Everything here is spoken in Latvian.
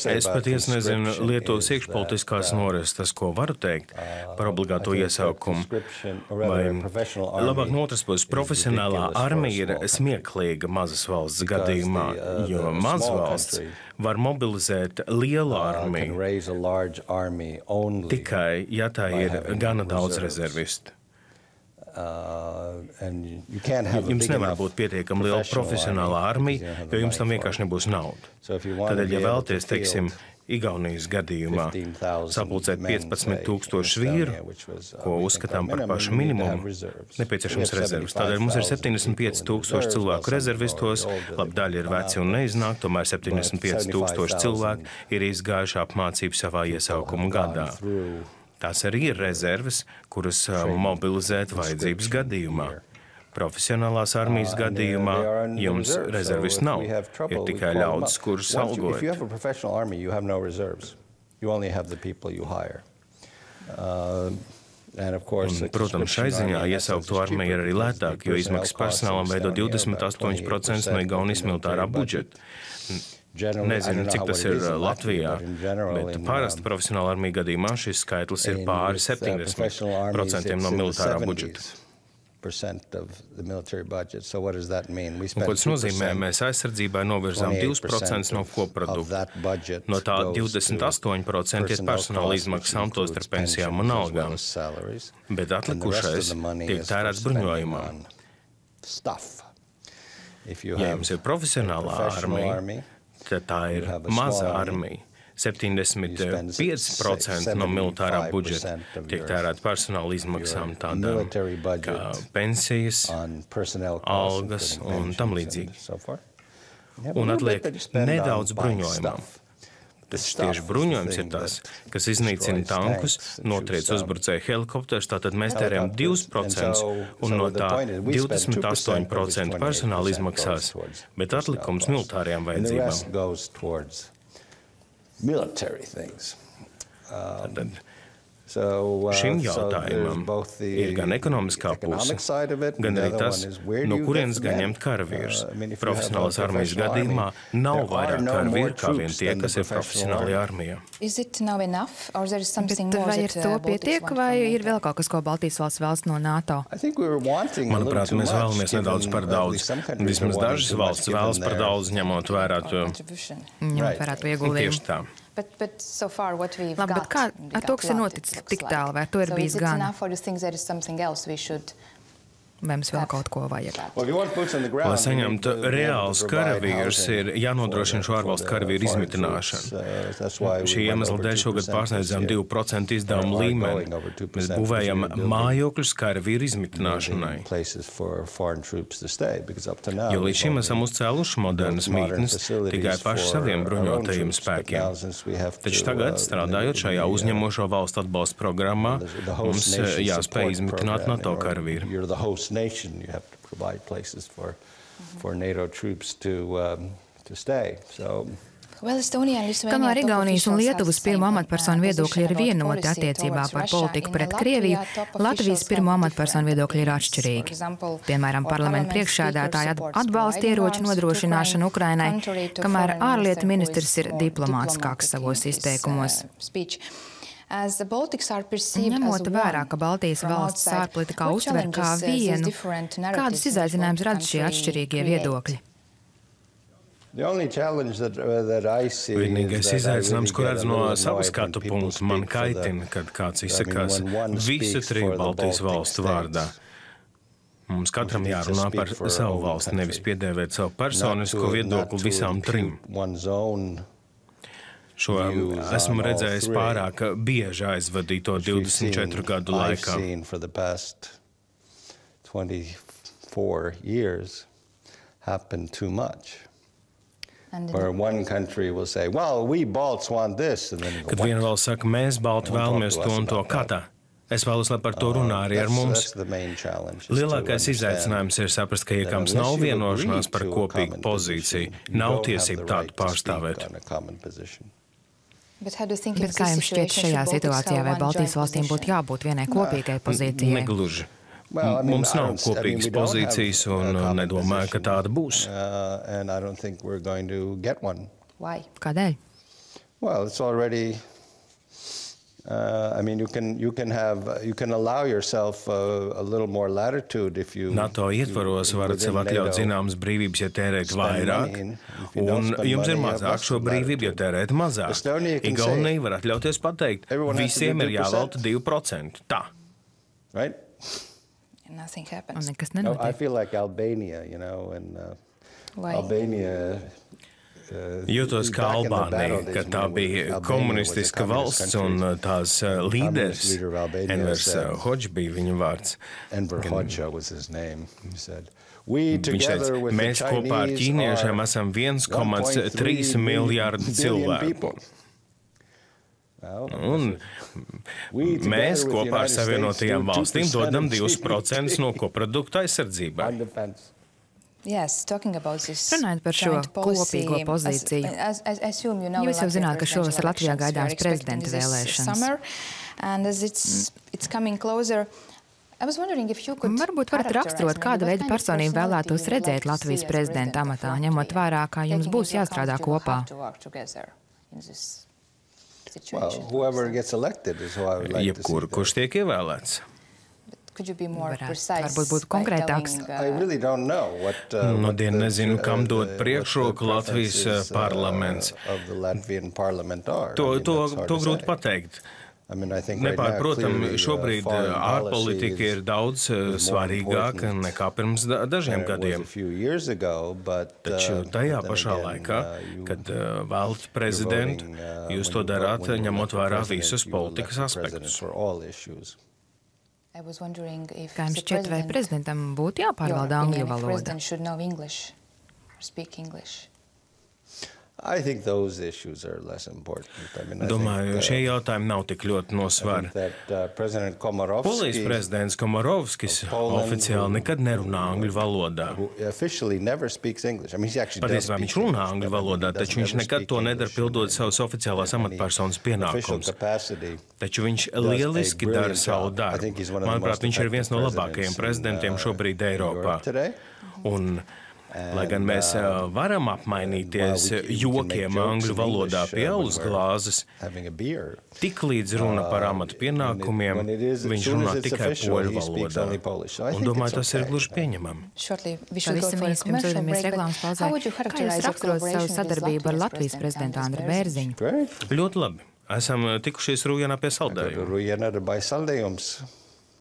Es patiesi nezinu Lietuvas iekšpolitiskās norises, tas, ko varu teikt par obligāto iesaukumu. Vai labāk no otras puses, profesionālā armija ir smieklīga mazas valsts gadījumā, jo mazas valsts var mobilizēt lielu armiju tikai, ja tā ir gana daudz rezervistu. Jums nevar būt pietiekami liela profesionālā armija, jo jums tam vienkārši nebūs nauda. Tādēļ, ja vēlaties, teiksim, Igaunijas gadījumā sapulcēt 15,000 vīru, ko uzskatām par pašu minimumu, nepieciešams rezervs. Tādēļ mums ir 75,000 cilvēku rezervistos, labi daļa ir veci un neiznāk, tomēr 75,000 cilvēku ir izgājuši apmācību savā iesaukuma gadā. Tās arī ir rezerves, kuras mobilizēt vajadzības gadījumā. Profesionālās armijas gadījumā jums rezervis nav, ir tikai ļaudis, kurus algojat. Un, protams, šai ziņā iesaukto armiju ir arī lētāk, jo izmaksas personālam veido 28% no Igaunijas militārā budžeta. Nezinu, cik tas ir Latvijā, bet parasti profesionāla armija gadījumā šis skaitlis ir pāri 70% no militārā budžeta. Un, ko tas nozīmē? Mēs aizsardzībai novirzām 2% no koprodukta. No tā 28% ir personāla izmaksām, tostarp pensijām un algām. Bet atlikušais tiek tērēts bruņojumā. Ja jums ir profesionālā armija, tad tā ir maza armija. 75% no militārā budžeta tiek tērēt personāla izmaksām tādām kā pensijas, algas un tam līdzīgi. Un atliek nedaudz bruņojumam. Taču tieši bruņojums ir tas, kas iznīcina tankus, notriec uzbrucēju helikopterus, tātad mēs tērējam 2% un no tā 28% personāla izmaksās, bet atlikums militārajām vajadzībām. Tātad šim jautājumam ir gan ekonomiskā puse, gan arī tas, no kurienes gan ņemt karavīrus. Profesionālās armijas gadījumā nav vairāk karavīru kā vien tie, kas ir profesionālajā armijā. Bet vai ir to pietiek, vai ir vēl kaut kas, ko Baltijas valsts vēlas no NATO? Manuprāt, mēs vēlamies nedaudz par daudz. Vismaz dažas valsts vēlas par daudz, ņemot vērā to ieguldījumu. Tieši tā. Labi, bet kā ar to, kas ir noticis tik tālu, vai to ir bijis gana? Vai mums vēl kaut ko vajag? Lai saņemtu reālus karavīrus, ir jānodrošina šo ārvalstu karavīru izmitināšanu. Šī iemesla dēļ šogad pārsniedzām 2% izdevumu līmeni. Mēs būvējam mājokļus karavīru izmitināšanai. Jo līdz šim esam uzcēluši modernas mītnes tikai paši saviem bruņotajiem spēkiem. Taču tagad, strādājot šajā uzņemošo valstu atbalsta programmā, mums jāspēj izmitināt NATO karavīru. Nation, you have to provide places for NATO troops to stay. Kamēr Igaunijas un Lietuvas pirmo amatpersonu viedokļi ir vienoti attiecībā par politiku pret Krieviju, Latvijas pirmo amatpersonu viedokļi ir atšķirīgi. Piemēram, parlamenta priekšsēdētāja atbalsta ieroču nodrošināšanu Ukrainai, kamēr ārlietu ministrs ir diplomātiskāks savos izteikumos. Ņemot vērā, ka Baltijas valsts ārpolitikā uztver kā vienu, kādus izaicinājumus rada šie atšķirīgie viedokļi? Vienīgais izaicinājums, ko redzu no sava skatu punkta, man kaitina, kad kāds izsakās visu triju Baltijas valstu vārdā. Mums katram jārunā par savu valsti, nevis piedēvēt savu personisko viedokli visām trim. Šo esmu redzējis pārāk bieži aizvadīto 24 gadu laikā. Kad viena valsts saka, mēs Balti vēlamies to un to, kā tā? Es vēlos, lai par to runā arī ar mums. Lielākais izaicinājums ir saprast, ka iekams nav vienošanās par kopīgu pozīciju, nav tiesību tādu pārstāvēt. Bet kā jums šķiet šajā situācijā, vai Baltijas valstīm būtu jābūt vienai kopīgai pozīcijai? Negluži. Mums nav kopīgas pozīcijas un nedomāju, ka tāda būs. Kādēļ? Well, it's already. You can allow yourself a little more latitude if you. NATO ietvaros varat sev atļaut zināmas brīvības, ja tērēt vairāk, un jums ir mazāk šo brīvību, ja tērēt mazāk. Igaunija var atļauties pateikt, visiem ir jāvelta 2%. Tā. Right? Un nekas nenotiek. I feel like Albania, and Albania. Jūtos kā Albānija, ka tā bija komunistiska valsts un tās līderis, Envers Hodžs bija viņa vārds. Viņš teica, mēs kopā ar ķīniešiem esam 1,3 miljārdi cilvēku. Un mēs kopā ar Savienotajām valstīm dodam 2% no koprodukta aizsardzībai. Runājot par šo kopīgo pozīciju, jūs jau zināt, ka šovasar Latvijā gaidāms prezidenta vēlēšanas. Varbūt varat raksturot, kāda veida personību vēlētos redzēt Latvijas prezidenta amatā, ņemot vērā, kā jums būs jāstrādā kopā. Jebkuru, kurš tiek ievēlēts. Varbūt būtu konkrētāks. Nodien nezinu, kam dod priekšroku Latvijas parlaments. To grūti pateikt. Nepārprotam, šobrīd ārpolitika ir daudz svarīgāka nekā pirms dažiem gadiem. Taču tajā pašā laikā, kad vēlat prezidentu, jūs to darāt, ņemot vērā visus politikas aspektus. Kā jums šķiet, vai prezidentam būtu jāpārvalda angļu valoda? Domāju, šie jautājumi nav tik ļoti nosvari. Polijas prezidents Komorovskis oficiāli nekad nerunā angļu valodā. Patiesībā viņš runā angļu valodā, taču viņš nekad to nedara pildot savus oficiālās amatpersonas pienākumus. Taču viņš lieliski dara savu darbu. Manuprāt, viņš ir viens no labākajiem prezidentiem šobrīd Eiropā. Un lai gan mēs varam apmainīties jokiem angļu valodā pie alus glāzes, tik līdz runa par amatu pienākumiem, viņš runā tikai poļu valodā. Un domāju, tas ir gluži pieņemami. Pavisam īsi pirms dodamies reklāmas pauzē. Kā jūs raksturot savu sadarbību ar Latvijas prezidentu Andru Bērziņu? Ļoti labi. Esam tikušies Rujenā pie saldējuma.